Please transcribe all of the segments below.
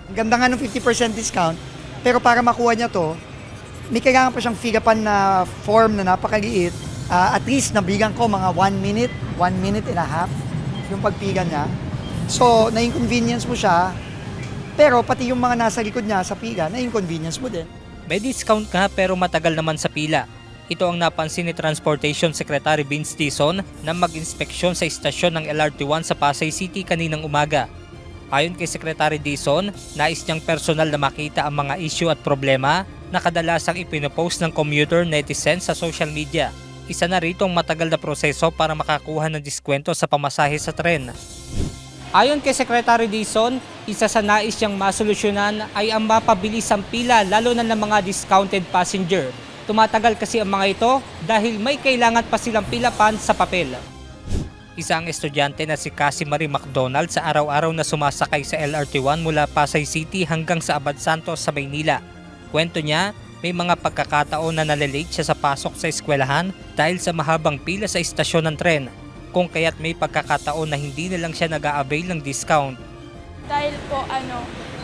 Ang ganda nga ng 50% discount, pero para makuha niya to, may kailangan pa siyang figapan na form na napakaliit. At least nabigyan ko mga 1 minute and a half yung pagpiga niya. So, na-inconvenience mo siya, pero pati yung mga nasa likod niya sa pila, na-inconvenience mo din. May discount nga pero matagal naman sa pila. Ito ang napansin ni Transportation Secretary Vince Dizon na mag-inspeksyon sa istasyon ng LRT1 sa Pasay City kaninang umaga. Ayon kay Secretary Dizon, nais niyang personal na makita ang mga issue at problema na kadalasang ipinopost ng commuter netizens sa social media. Isa na rito ang matagal na proseso para makakuha ng diskwento sa pamasahe sa tren. Ayon kay Secretary Dizon, isa sa nais niyang masolusyonan ay ang mapabilis ang pila lalo na ng mga discounted passenger. Tumatagal kasi ang mga ito dahil may kailangan pa silang pilapan sa papel. Isang estudyante na si Cassie Marie McDonald sa araw-araw na sumasakay sa LRT1 mula Pasay City hanggang sa Abad Santos sa Maynila. Kwento niya, may mga pagkakataon na nalilate siya sa pasok sa eskwelahan dahil sa mahabang pila sa istasyon ng tren. Kung kaya't may pagkakataon na hindi na lang siya nag-a-avail ng discount. Dahil po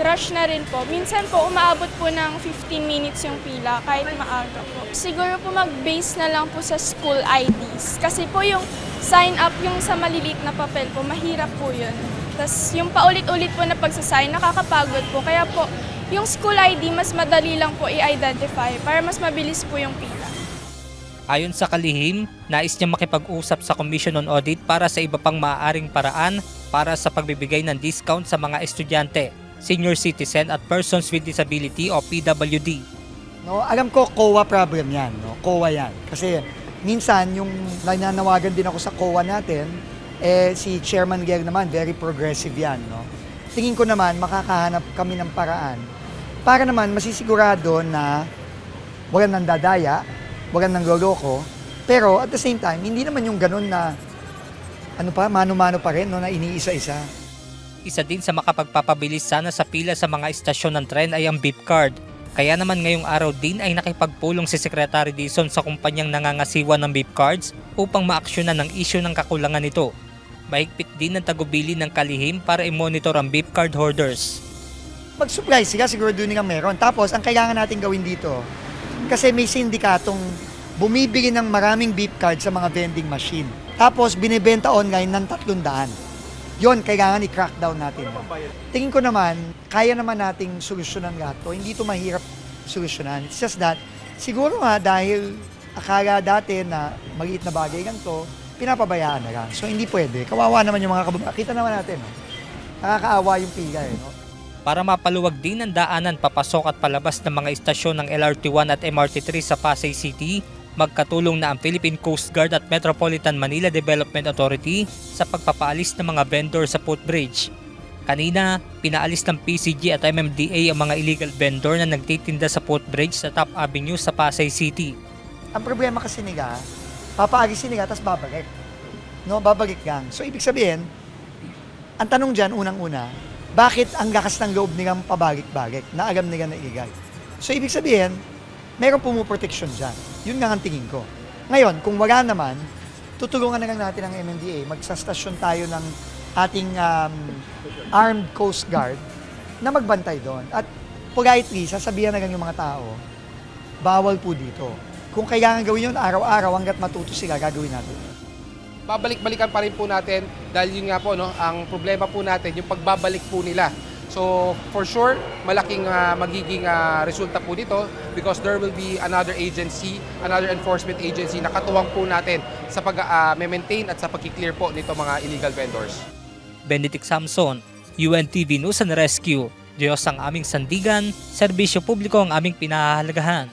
rush na rin po. Minsan po umaabot po ng 15 minutes yung pila kahit maaga po. Siguro po mag-base na lang po sa school IDs. Kasi po yung sign up yung sa maliliit na papel po, mahirap po yun. Tapos yung paulit-ulit po na pagsasign, nakakapagod po. Kaya po yung school ID mas madali lang po i-identify para mas mabilis po yung pila. Ayon sa kalihim, nais niya makipag-usap sa Commission on Audit para sa iba pang maaaring paraan para sa pagbibigay ng discount sa mga estudyante, senior citizen at persons with disability o PWD. No, alam ko COA problem yan, no? COA yan. Kasi minsan yung nananawagan din ako sa COA natin, si Chairman Ger naman, very progressive yan. No? Tingin ko naman makakahanap kami ng paraan para naman masisigurado na walang nandadaya, walang nangloloko, pero at the same time, hindi naman yung ganun na mano-mano pa rin, no, na iniisa-isa. Isa din sa makapagpapabilis sana sa pila sa mga istasyon ng tren ay ang beep card. Kaya naman ngayong araw din ay nakipagpulong si Secretary Dizon sa kumpanyang nangangasiwa ng beep cards upang maaksyonan ng issue ng kakulangan nito. Mahigpit din ang tagubili ng kalihim para i-monitor ang beep card holders. Mag-supply sila, siguro doon nga meron. Tapos, ang kailangan natin gawin dito, kasi may sindikatong bumibili ng maraming beep card sa mga vending machine. Tapos, binibenta online ng 300. Yon, kailangan i-crackdown natin. Tingin ko naman, kaya naman nating solusyonan lahat to. Hindi ito mahirap solusyonan. It's just that, siguro nga dahil akala dati na maliit na bagay lang to, pinapabayaan na lang. So, hindi pwede. Kawawa naman yung mga kababayan. Kita naman natin, no? Nakakaawa yung pila, no? Para mapaluwag din ang daanan papasok at palabas ng mga istasyon ng LRT1 at MRT3 sa Pasay City, magkatulong na ang Philippine Coast Guard at Metropolitan Manila Development Authority sa pagpapaalis ng mga vendor sa footbridge. Kanina, pinaalis ng PCG at MMDA ang mga illegal vendor na nagtitinda sa footbridge sa Top Avenue sa Pasay City. Ang problema kasi nila, papaalisin nila tapos babalik. No, babalik lang. So, ibig sabihin, ang tanong dyan, unang-una, bakit ang lakas ng loob nilang pabalik-balik na alam nila na illegal? So, ibig sabihin, mayroong pumuproteksyon dyan. Yun nga ang tingin ko. Ngayon, kung wala naman, tutulungan na lang natin ang MMDA. Magsastasyon tayo ng ating armed Coast Guard na magbantay doon. At politely, sasabihan na lang yung mga tao, bawal po dito. Kung kailangan gawin yun araw-araw hanggat matuto sila, gagawin natin. Babalik-balikan pa rin po natin dahil yun nga po, no, ang problema po natin, yung pagbabalik po nila. So for sure, malaking magiging resulta po dito because there will be another agency, another enforcement agency na katuwang po natin sa pag-maintain at sa pag-clear po nito mga illegal vendors. Benedict Samson, UNTV News and Rescue. Diyos ang aming sandigan, serbisyo publiko ang aming pinahahalagahan.